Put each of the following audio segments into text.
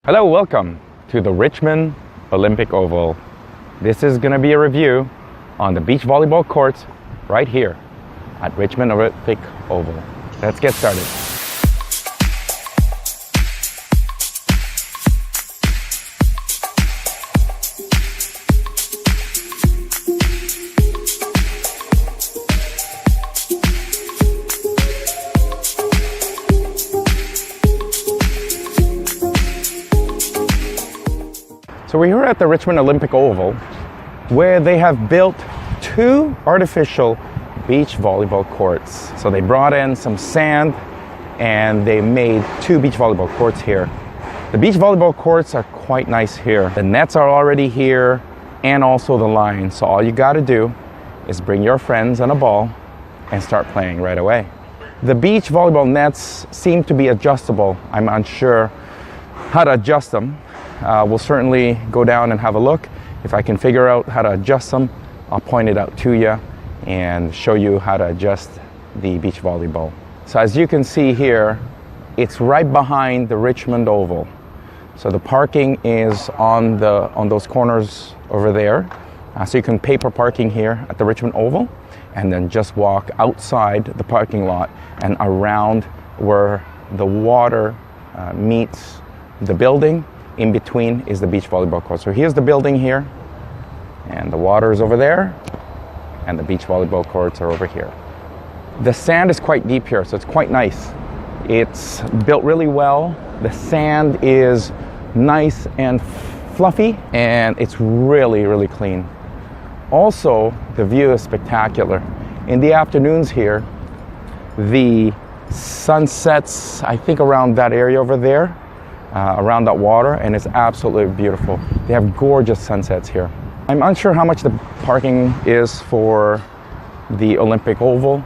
Hello, welcome to the Richmond Olympic Oval. This is going to be a review on the beach volleyball courts right here at Richmond Olympic Oval. Let's get started. So we're here at the Richmond Olympic Oval, where they have built two artificial beach volleyball courts. So they brought in some sand and they made two beach volleyball courts here. The beach volleyball courts are quite nice here. The nets are already here and also the line. So all you gotta do is bring your friends and a ball and start playing right away. The beach volleyball nets seem to be adjustable. I'm unsure how to adjust them. We'll certainly go down and have a look. If I can figure out how to adjust them, I'll point it out to you and show you how to adjust the beach volleyball. So as you can see here, it's right behind the Richmond Oval. So the parking is on those corners over there. So you can pay for parking here at the Richmond Oval and then just walk outside the parking lot and around where the water meets the building. In between is the beach volleyball court. So here's the building here, and the water is over there, and the beach volleyball courts are over here. The sand is quite deep here, so it's quite nice. It's built really well. The sand is nice and fluffy, and it's really, really clean. Also, the view is spectacular. In the afternoons here, the sun sets, I think, around that area over there, around that water, and it's absolutely beautiful. They have gorgeous sunsets here. I'm unsure how much the parking is for the Olympic Oval.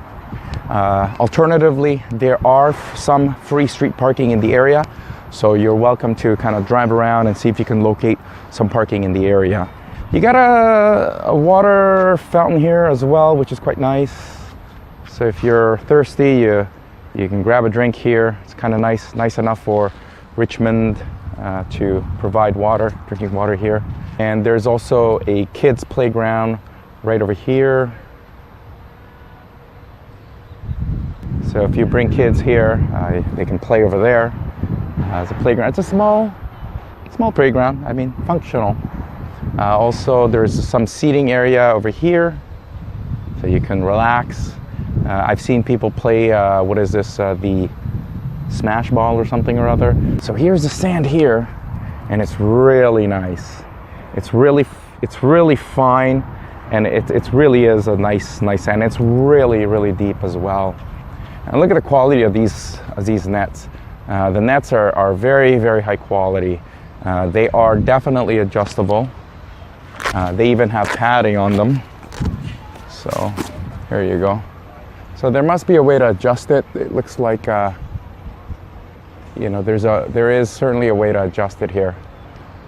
Alternatively, there are some free street parking in the area, so you're welcome to kind of drive around and see if you can locate some parking in the area. You got a water fountain here as well, which is quite nice. So if you're thirsty, you can grab a drink here. It's kind of nice enough for Richmond to provide drinking water here. And there's also a kids playground right over here. So if you bring kids here, they can play over there as a playground. It's a small playground, I mean functional. Also there's some seating area over here, so you can relax. I've seen people play, what is this, the smash ball or something or other. So here's the sand here, and it's really nice. It's really fine, and it really is a nice sand. It's really deep as well. And look at the quality of these nets. The nets are very high quality. They are definitely adjustable. They even have padding on them. So here you go. So there must be a way to adjust it. It looks like there is certainly a way to adjust it here.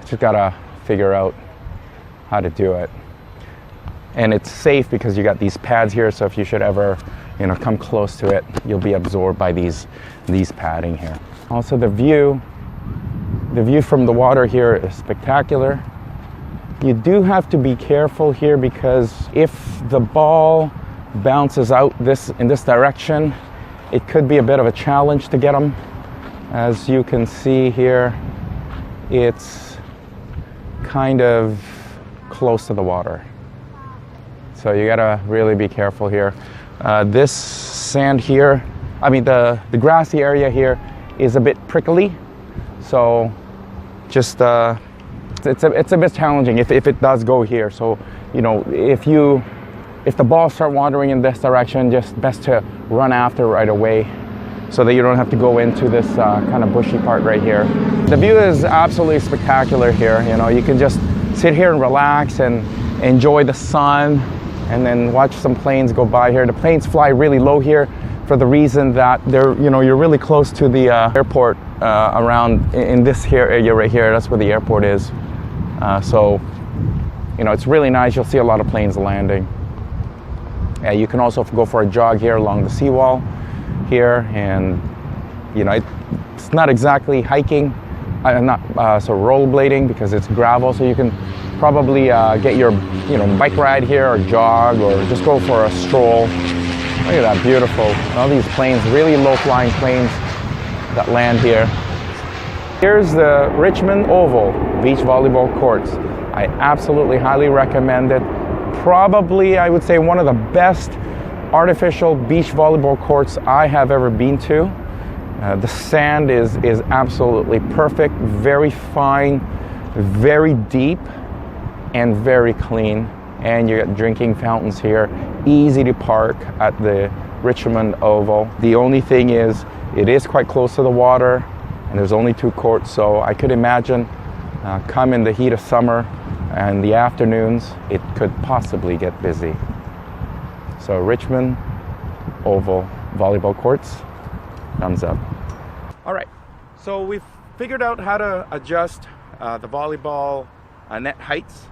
Just gotta figure out how to do it. And it's safe because you got these pads here, so if you should ever, come close to it, you'll be absorbed by these padding here. Also the view from the water here is spectacular. You do have to be careful here because if the ball bounces out in this direction, it could be a bit of a challenge to get them. As you can see here, it's kind of close to the water. So you gotta really be careful here. This sand here, the grassy area here is a bit prickly. So just, it's a bit challenging if it does go here. So, if the ball start wandering in this direction, just best to run after right away, so that you don't have to go into this kind of bushy part right here. The view is absolutely spectacular here. You can just sit here and relax and enjoy the sun and then watch some planes go by here. The planes fly really low here for the reason that you're really close to the airport around in this here area right here. That's where the airport is. So it's really nice. You'll see a lot of planes landing. You can also go for a jog here along the seawall here, and it's not exactly hiking, not so rollerblading because it's gravel, so you can probably get your bike ride here or jog or just go for a stroll. Look at that, beautiful. All these planes, really low-flying planes that land here. Here's the Richmond Oval beach volleyball courts. I absolutely highly recommend it. Probably, I would say, one of the best artificial beach volleyball courts I have ever been to. The sand is absolutely perfect, very fine, very deep, and very clean. And you got drinking fountains here, easy to park at the Richmond Oval. The only thing is, it is quite close to the water, and there's only 2 courts, so I could imagine come in the heat of summer and the afternoons, it could possibly get busy. So Richmond Oval volleyball courts, thumbs up. All right, so we've figured out how to adjust the volleyball net heights.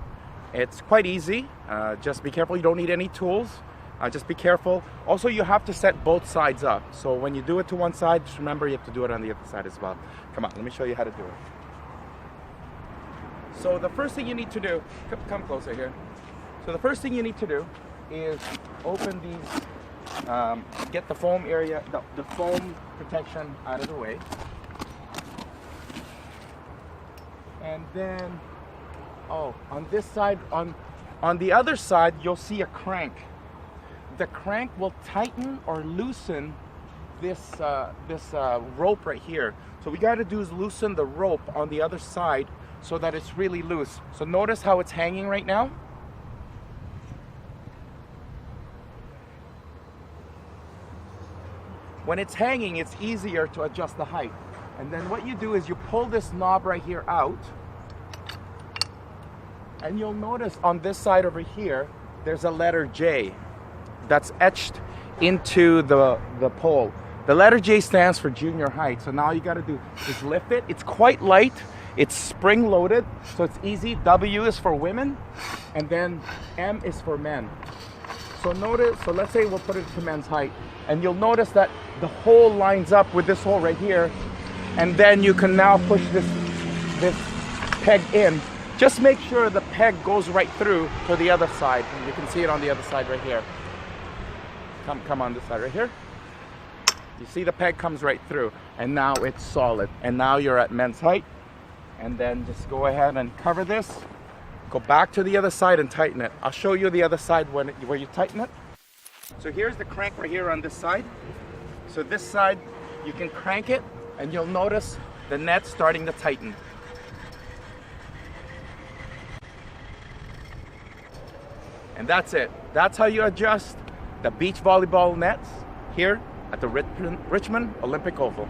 It's quite easy. Just be careful, you don't need any tools. Just be careful. Also, you have to set both sides up. So when you do it to one side, just remember you have to do it on the other side as well. Come on, let me show you how to do it. So the first thing you need to do, come closer here. So the first thing you need to do is open these, get the foam area, the foam protection out of the way. And then, on this side, on the other side, you'll see a crank. The crank will tighten or loosen this rope right here. So what we got to do is loosen the rope on the other side so that it's really loose. So notice how it's hanging right now. When it's hanging, it's easier to adjust the height. And then what you do is you pull this knob right here out, and you'll notice on this side over here, there's a letter J that's etched into the pole. The letter J stands for junior height. So now you got to do is lift it. It's quite light. It's spring loaded, so it's easy. W is for women, and then M is for men. So notice, so let's say we'll put it to men's height, and you'll notice that the hole lines up with this hole right here, and then you can now push this peg in. Just make sure the peg goes right through to the other side, and you can see it on the other side right here. Come on this side right here. You see the peg comes right through, and now it's solid. And now you're at men's height. And then just go ahead and cover this. Go back to the other side and tighten it. I'll show you the other side where you tighten it. So here's the crank right here on this side. So this side, you can crank it, and you'll notice the net starting to tighten. And that's it. That's how you adjust the beach volleyball nets here at the Richmond Olympic Oval.